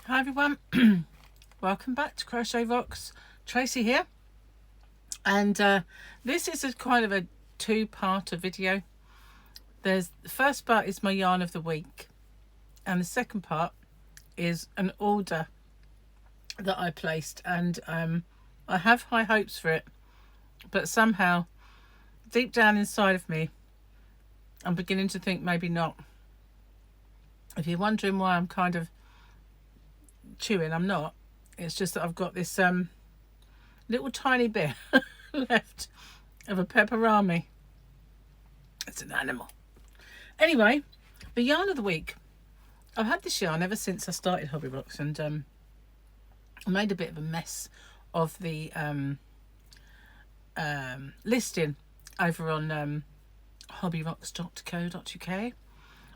Hi everyone, welcome back to Crochet Rocks. Tracy here, and this is kind of a two-parter video. The first part is my yarn of the week, and the second part is an order that I placed, and I have high hopes for it, but somehow deep down inside of me I'm beginning to think maybe not. If you're wondering why I'm kind of chewing, I'm not. It's just that I've got this little tiny bit left of a pepperami. It's an animal. Anyway, the yarn of the week. I've had this yarn ever since I started Hobby Rocks, and I made a bit of a mess of the listing over on hobbyrocks.co.uk.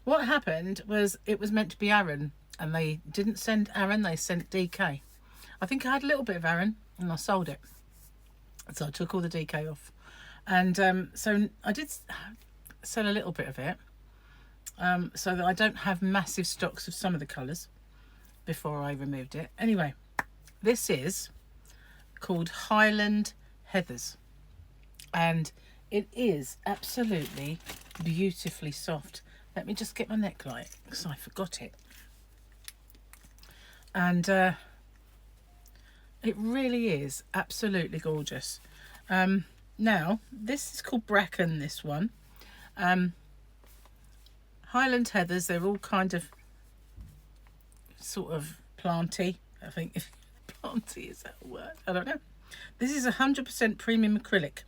What happened was it was meant to be Aran, and they didn't send Aran, they sent DK. I think I had a little bit of Aran and I sold it, so I took all the DK off, and so I did sell a little bit of it, so that I don't have massive stocks of some of the colours before I removed it. Anyway, this is called Highland Heathers, and it is absolutely beautifully soft. Let me just get my neck light because I forgot it. And it really is absolutely gorgeous. Now, this is called Bracken, this one. Highland Heathers, they're all kind of sort of planty. I think if planty is that a word, I don't know. This is 100% premium acrylic,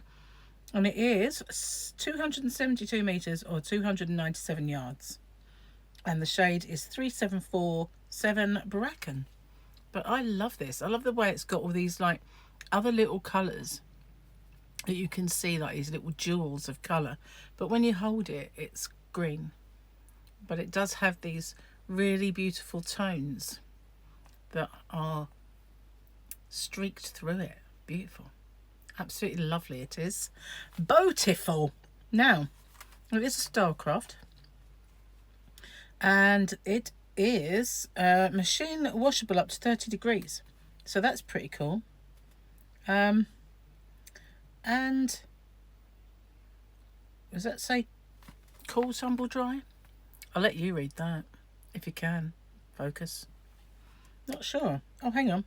and it is 272 meters or 297 yards, and the shade is 3747 Bracken. But I love this. I love the way it's got all these like other little colours that you can see, like these little jewels of colour, but when you hold it, it's green, but it does have these really beautiful tones that are streaked through it. Beautiful, absolutely lovely. It is beautiful. Now, it is a Starcraft, and it is machine washable up to 30 degrees, so that's pretty cool. And does that say cool, tumble dry? I'll let you read that if you can focus. Not sure. Oh, hang on.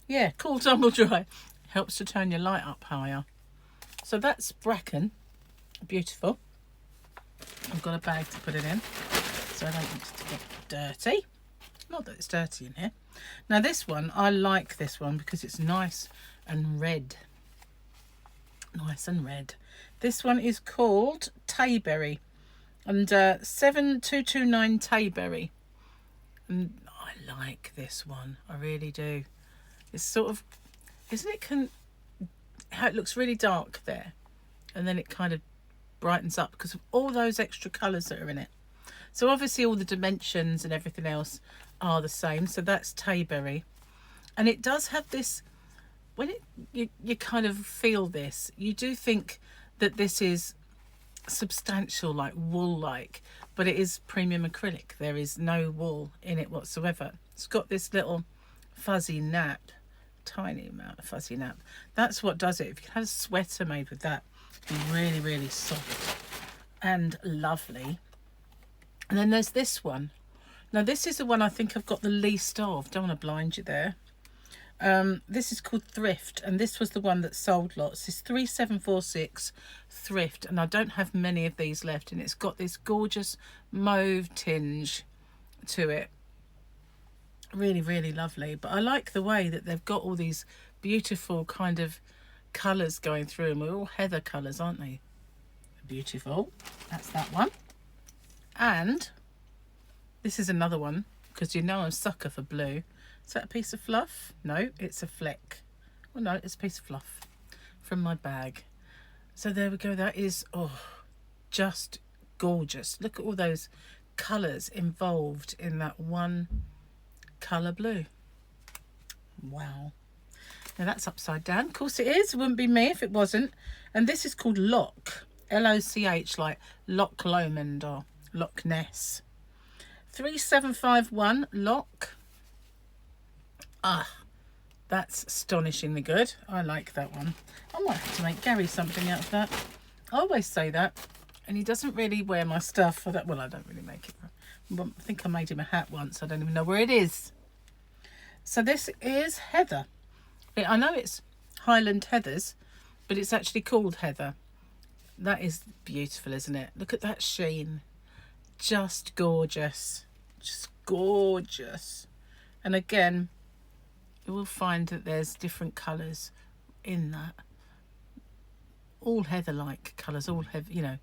Yeah, cool, tumble dry. Helps to turn your light up higher. So that's Bracken. Beautiful. I've got a bag to put it in, so I don't want it to get dirty. Not that it's dirty in here. Now this one, I like this one because it's nice and red. Nice and red. This one is called Tayberry, and 7229 Tayberry. And I like this one. I really do. It's sort of, isn't it, how it looks really dark there, and then it kind of brightens up because of all those extra colours that are in it. So obviously all the dimensions and everything else are the same. So that's Tayberry, and it does have this, when you kind of feel this, you do think that this is substantial, like wool like, but it is premium acrylic. There is no wool in it whatsoever. It's got this little fuzzy nap, tiny amount of fuzzy nap. That's what does it. If you had a sweater made with that, it'd be really, really soft and lovely. And then there's this one. Now this is the one I think I've got the least of. Don't want to blind you there. This is called Thrift, and this was the one that sold lots. This 3746 Thrift, and I don't have many of these left, and it's got this gorgeous mauve tinge to it. Really, really lovely. But I like the way that they've got all these beautiful kind of colours going through, and we're all heather colours, aren't they? Beautiful. That's that one. And this is another one, because you know I'm a sucker for blue. Is that a piece of fluff? No, it's a fleck. Well, no, it's a piece of fluff from my bag. So there we go. That is, oh, just gorgeous. Look at all those colours involved in that one colour blue. Wow. Now that's upside down. Of course it is. It wouldn't be me if it wasn't. And this is called Loch. L-O-C-H, like Loch Lomond or Loch Ness. 3751 Loch. Ah, that's astonishingly good. I like that one. I might have to make Gary something out of that. I always say that, and he doesn't really wear my stuff. Well, I don't really make it. I think I made him a hat once. I don't even know where it is. So this is heather. I know it's Highland heathers, but it's actually called heather. That is beautiful, isn't it? Look at that sheen. Just gorgeous. Just gorgeous. And again, you will find that there's different colours in that. All heather-like colours, all heather, you know,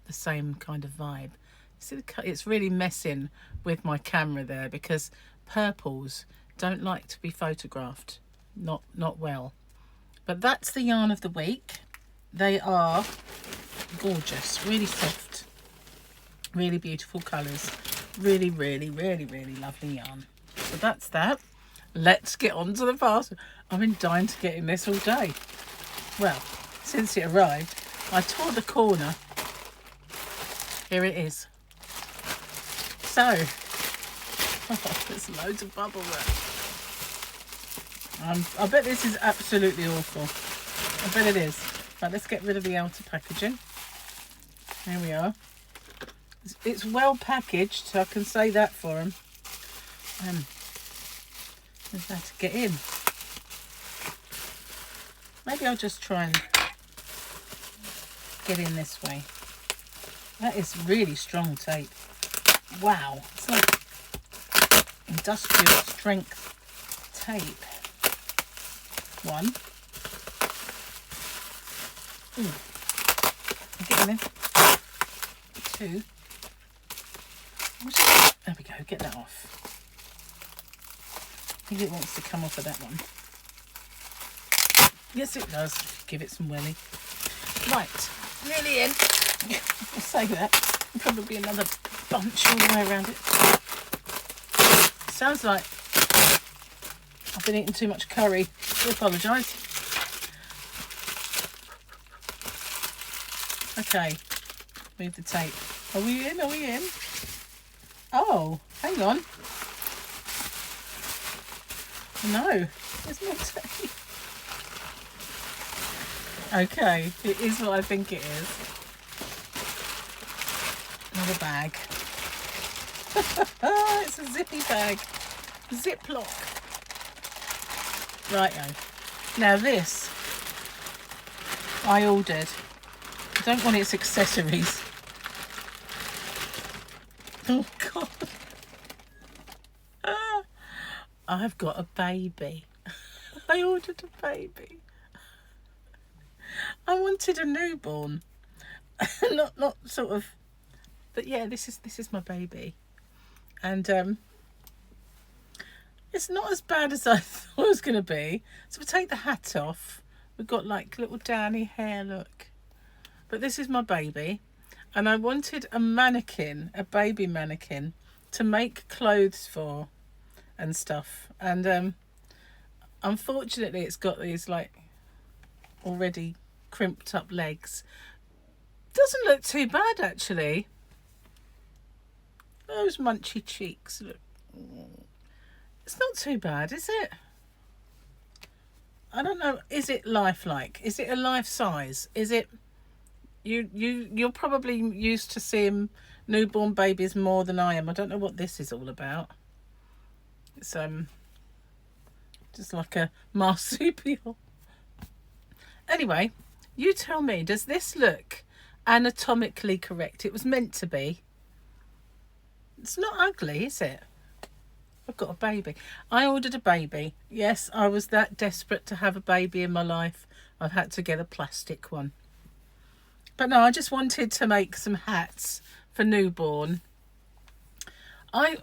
the same kind of vibe. See, it's really messing with my camera there because purples don't like to be photographed. Not well. But that's the yarn of the week. They are gorgeous, really soft, really beautiful colours. Really, really, really, really lovely yarn. So that's that. Let's get on to the parcel. I've been dying to get in this all day. Well, since it arrived, I tore the corner. Here it is. So, there's loads of bubble wrap. I bet this is absolutely awful. I bet it is. Right, let's get rid of the outer packaging. Here we are. It's well packaged, so I can say that for him. There's that to get in. Maybe I'll just try and get in this way. That is really strong tape. Wow, it's like industrial strength tape. One. I'm getting in. Two. There we go, get that off. I think it wants to come off of that one. Yes, it does. Give it some welly. Right, nearly in. I'll say that. There'll probably be another bunch all the way around it. Sounds like I've been eating too much curry. I apologise. Okay, move the tape. Are we in? Are we in? Oh, hang on. No, there's more tape. Okay, it is what I think it is. Another bag. It's a zippy bag. Ziploc. Righto. Now this, I ordered. I don't want its accessories. Oh God. I've got a baby. I ordered a baby. I wanted a newborn. not sort of, but yeah, this is my baby. And it's not as bad as I thought it was going to be. So we take the hat off. We've got like little downy hair, look. But this is my baby. And I wanted a mannequin, a baby mannequin, to make clothes for and stuff. And unfortunately, it's got these like already crimped up legs. Doesn't look too bad, actually. Those munchy cheeks, look. It's not too bad, is it? I don't know. Is it lifelike? Is it a life size? Is it? You're probably used to seeing newborn babies more than I am. I don't know what this is all about. It's just like a marsupial. Anyway, you tell me, does this look anatomically correct? It was meant to be. It's not ugly, is it? I've got a baby. I ordered a baby. Yes, I was that desperate to have a baby in my life. I've had to get a plastic one. But no, I just wanted to make some hats for newborn.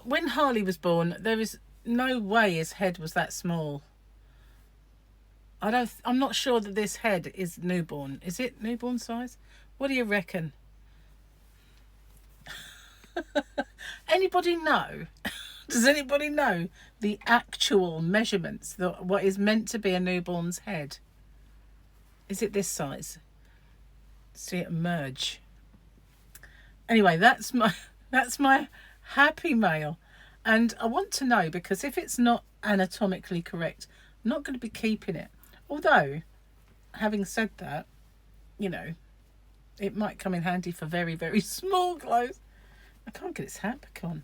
When Harley was born, there is no way his head was that small. I'm not sure that this head is newborn. Is it newborn size? What do you reckon? Anybody know? Does anybody know the actual measurements, what is meant to be a newborn's head? Is it this size? See it emerge. Anyway, that's my happy mail. And I want to know, because if it's not anatomically correct, I'm not going to be keeping it. Although, having said that, you know, it might come in handy for very, very small clothes. I can't get its hat back on.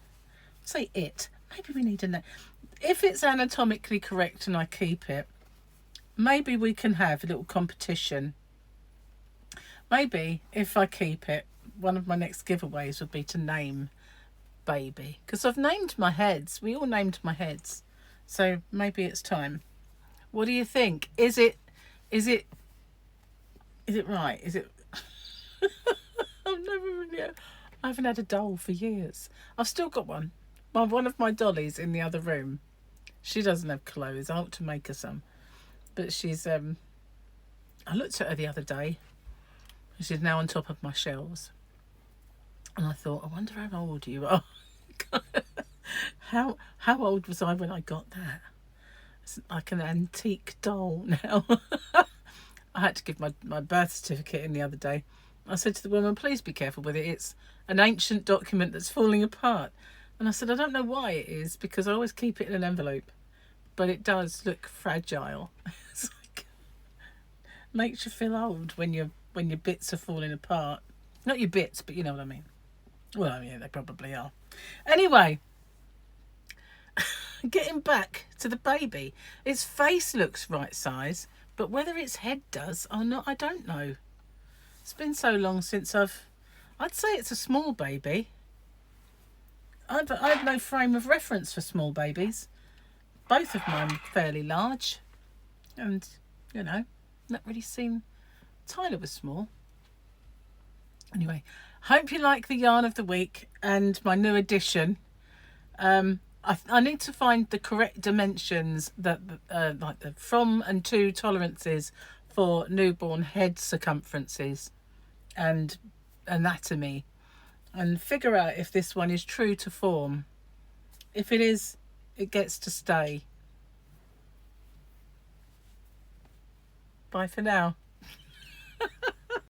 Say it. Maybe we need a name. If it's anatomically correct and I keep it, maybe we can have a little competition. Maybe if I keep it, one of my next giveaways would be to name baby. Because I've named my heads. We all named my heads. So maybe it's time. What do you think? Is it right? Is it I haven't had a doll for years. I've still got one. One of my dollies in the other room. She doesn't have clothes. I ought to make her some. But she's I looked at her the other day. She's now on top of my shelves. And I thought, I wonder how old you are. How old was I when I got that? It's like an antique doll now. I had to give my birth certificate in the other day. I said to the woman, please be careful with it. It's an ancient document that's falling apart. And I said, I don't know why it is, because I always keep it in an envelope. But it does look fragile. It's like, makes you feel old when your bits are falling apart. Not your bits, but you know what I mean. Well, yeah, they probably are. Anyway, getting back to the baby. Its face looks right size, but whether its head does or not, I don't know. It's been so long since I'd say it's a small baby. I've no frame of reference for small babies. Both of mine are fairly large. And, you know, not really seen Tyler was small. Anyway, hope you like the yarn of the week and my new addition. I need to find the correct dimensions that like the from and to tolerances for newborn head circumferences and anatomy, and figure out if this one is true to form. If it is, it gets to stay. Bye for now.